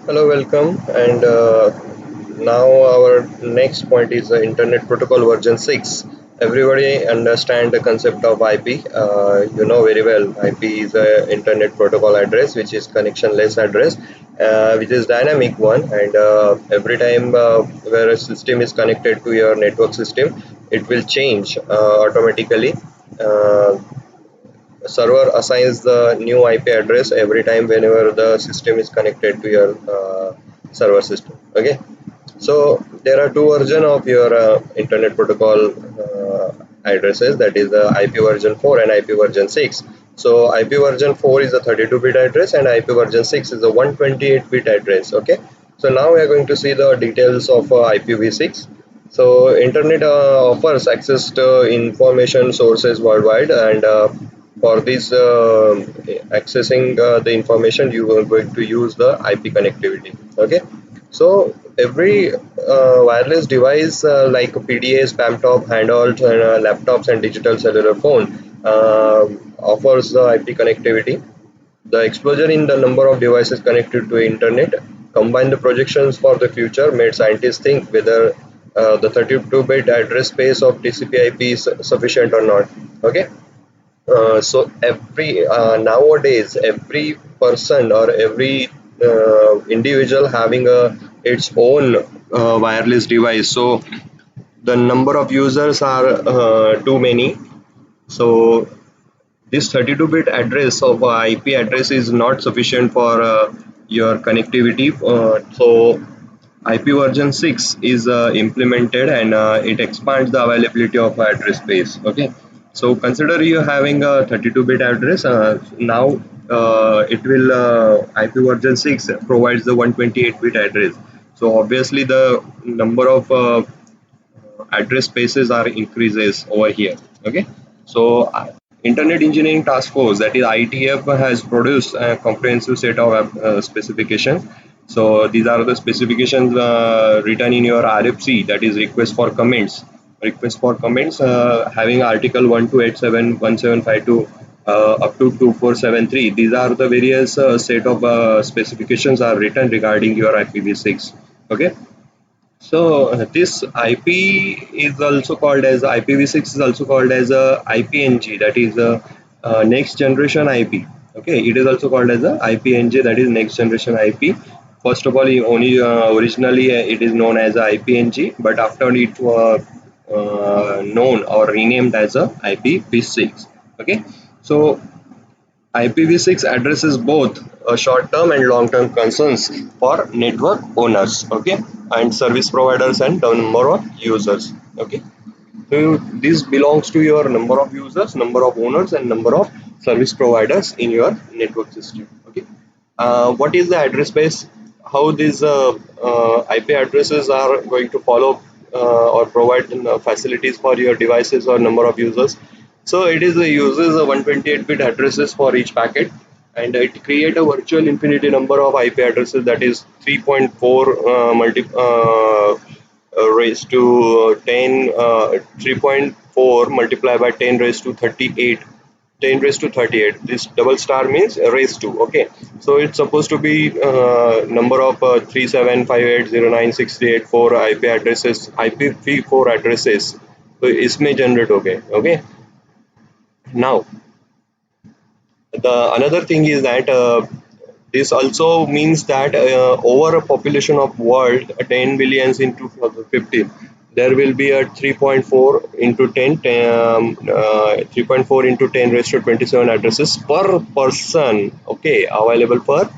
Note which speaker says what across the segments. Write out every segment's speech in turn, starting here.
Speaker 1: Hello, welcome. And now our next point is the Internet Protocol version 6. Everybody understand the concept of IP. You know very well, IP is a Internet Protocol address, which is connectionless address, which is dynamic one. And every time where a system is connected to your network system, it will change automatically. Uh, Server assigns the new IP address every time whenever the system is connected to your server system. Okay, so there are two versions of your internet protocol addresses, that is the IP version 4 and IP version 6. So IP version 4 is a 32-bit address and IP version 6 is a 128-bit address. Okay, so now we are going to see the details of IPv6. So internet offers access to information sources worldwide, and for this accessing the information, you are going to use the IP connectivity. Okay, so every wireless device like PDAs, PAM-top, handhelds, and laptops and digital cellular phone offers the IP connectivity. The explosion in the number of devices connected to internet combined the projections for the future made scientists think whether the 32-bit address space of TCP/IP is sufficient or not. Okay, so every nowadays every person or every individual having a its own wireless device. So the number of users are too many. So this 32-bit address of IP address is not sufficient for your connectivity. So IP version 6 is implemented, and it expands the availability of address space. Okay, so consider you having a 32-bit address. Now it will IP version 6 provides the 128-bit address. So obviously the number of address spaces are increases over here. Okay, so internet engineering task force, that is ITF, has produced a comprehensive set of specifications. So these are the specifications written in your RFC, that is request for comments, having article 12871752 up to 2473. These are the various set of specifications are written regarding your IPv6. Okay, so this IP is also called as IPv6 is also called as a IPNG, that is a next generation IP. Okay, it is also called as a IPNG, that is next generation IP. First of all, only originally it is known as a IPNG, but after it known or renamed as a IPv6. Okay, so IPv6 addresses both short-term and long-term concerns for network owners, okay, and service providers and the number of users, okay. So this belongs to your number of users, number of owners, and number of service providers in your network system, okay. What is the address space? How these IP addresses are going to follow or provide facilities for your devices or number of users? So it is uses a 128-bit addresses for each packet, and it create a virtual infinity number of IP addresses, that is 3.4 raised to 10 3.4 multiplied by 10 raised to 38. 10 raised to 38, this double star means raised to. Okay, so it's supposed to be number of 3758096384 IP addresses, IPv4 addresses, so इसमें generate हो गए. Okay, now the another thing is that this also means that over a population of world 10 billions in 2050, there will be a 3.4 into 10 3.4 into 10 raised to 27 addresses per person, okay, available per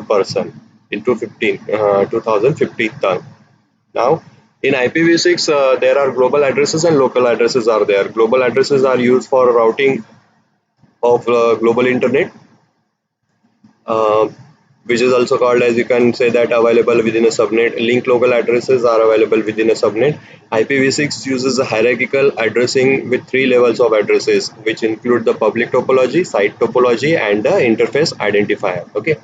Speaker 1: person into 2050 term. Now in IPv6 there are global addresses and local addresses are there. Global addresses are used for routing of global internet, uh, which is also called, as you can say, that available within a subnet. Link local addresses are available within a subnet. IPv6 uses a hierarchical addressing with three levels of addresses, which include the public topology, site topology, and the interface identifier. Okay,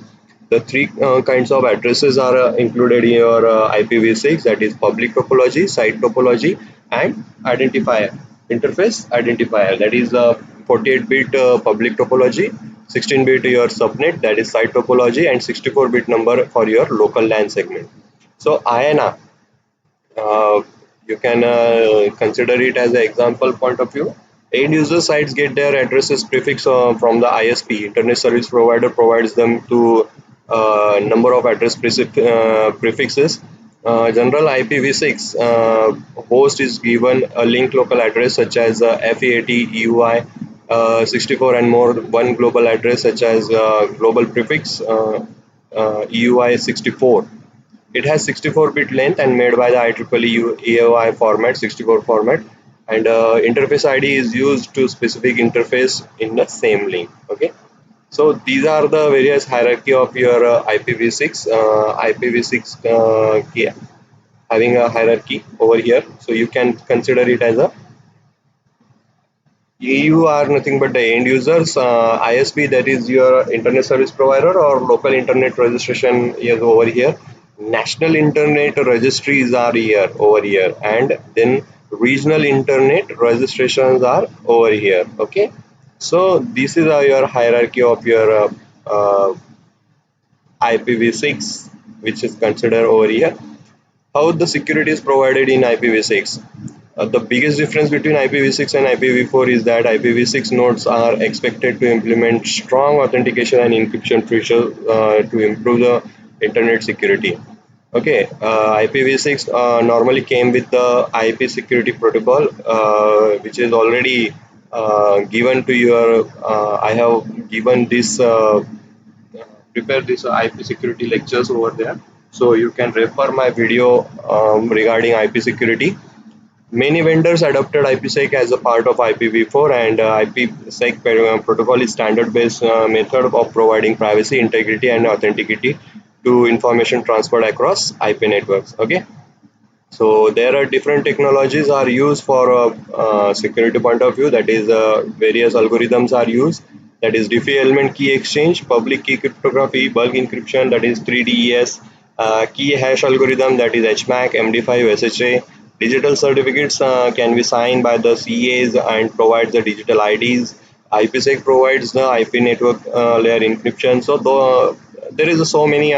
Speaker 1: the three kinds of addresses are included in your IPv6, that is public topology, site topology, and identifier, interface identifier, that is 48-bit public topology, 16-bit your subnet, that is site topology, and 64-bit number for your local LAN segment. So IANA, uh, you can consider it as an example point of view. End user sites get their addresses prefix from the ISP. Internet service provider provides them to number of prefixes. General IPv6 host is given a link local address such as FAT 64 and more one global address such as global prefix EUI 64. It has 64-bit length and made by the IEEE AOI format, 64 format, and interface ID is used to specific interface in the same link. Okay, so these are the various hierarchy of your IPv6. IPv6 having a hierarchy over here, so you can consider it as a EU are nothing but the end users, ISP, that is your internet service provider, or local internet registration is over here. National internet registries are here over here, and then regional internet registrations are over here. Okay, so this is your hierarchy of your IPv6, which is considered over here. How the security is provided in IPv6? The biggest difference between IPv6 and IPv4 is that IPv6 nodes are expected to implement strong authentication and encryption features to improve the internet security. Okay, IPv6 normally came with the IP security protocol, which is already given to your. I have given this prepare this IP security lectures over there, so you can refer my video regarding IP security. Many vendors adopted IPsec as a part of IPv4, and IPsec protocol is standard-based method of providing privacy, integrity, and authenticity to information transferred across IP networks. Okay, so there are different technologies are used for security point of view. That is, various algorithms are used. That is diffie element key exchange, public key cryptography, bulk encryption. That is 3DES, key hash algorithm. That is HMAC, MD5, SHA. Digital certificates can be signed by the CAs and provide the digital IDs. IPsec provides the IP network layer encryption. So there is so many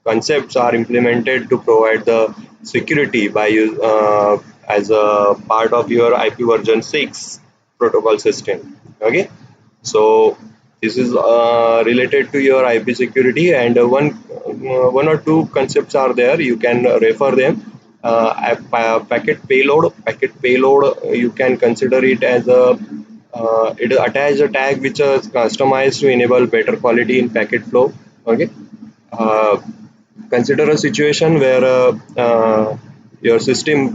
Speaker 1: concepts are implemented to provide the security by as a part of your IP version 6 protocol system. Okay, so this is related to your IP security, and one or two concepts are there. You can refer them. Packet payload. You can consider it as a it attach a tag which is customized to enable better quality in packet flow. Okay, uh, consider a situation where your system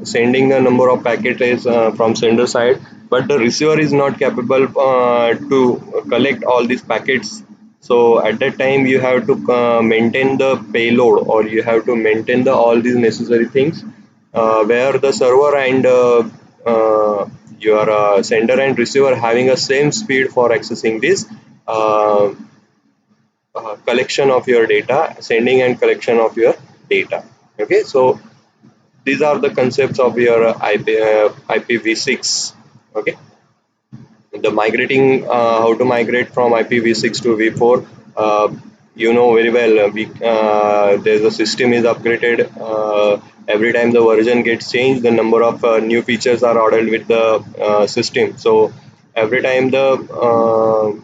Speaker 1: sending a number of packets from sender side, but the receiver is not capable to collect all these packets. So at that time you have to maintain the payload, or you have to maintain the all these necessary things, where the server and your sender and receiver having a same speed for accessing this uh, collection of your data, sending and collection of your data. Okay, so these are the concepts of your IPv6. Okay, the migrating, how to migrate from IPv6 to v4. You know very well, there's a system is upgraded every time the version gets changed, the number of new features are added with the system. So every time the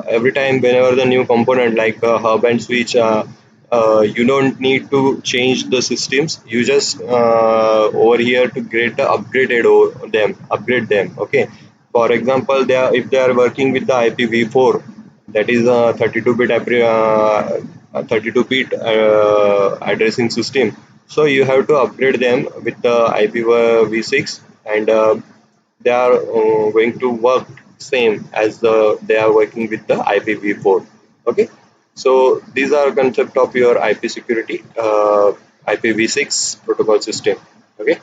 Speaker 1: every time whenever the new component like hub and switch, you don't need to change the systems. You just over here to get the upgrade them. Okay, for example, they are, if they are working with the IPv4, that is a 32-bit addressing system, so you have to upgrade them with the IPv6, and they are going to work same as they are working with the IPv4. Okay, so these are concept of your IP security, IPv6 protocol system. Okay.